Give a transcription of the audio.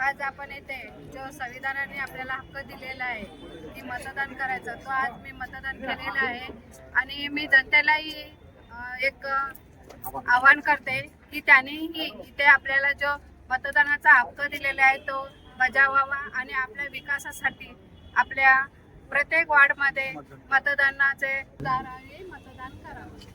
आज आपण येते जो संविधानाने आपल्याला हक्क दिलेला आहे की मतदान करायचं, तो आज मी मतदान केलेलं आहे. आणि मी जनतेलाही एक आवाहन करते की त्यांनीही इथे आपल्याला जो मतदानाचा हक्क दिलेला आहे तो बजावावा आणि आपल्या विकासासाठी आपल्या प्रत्येक वार्डमध्ये मतदान करावं.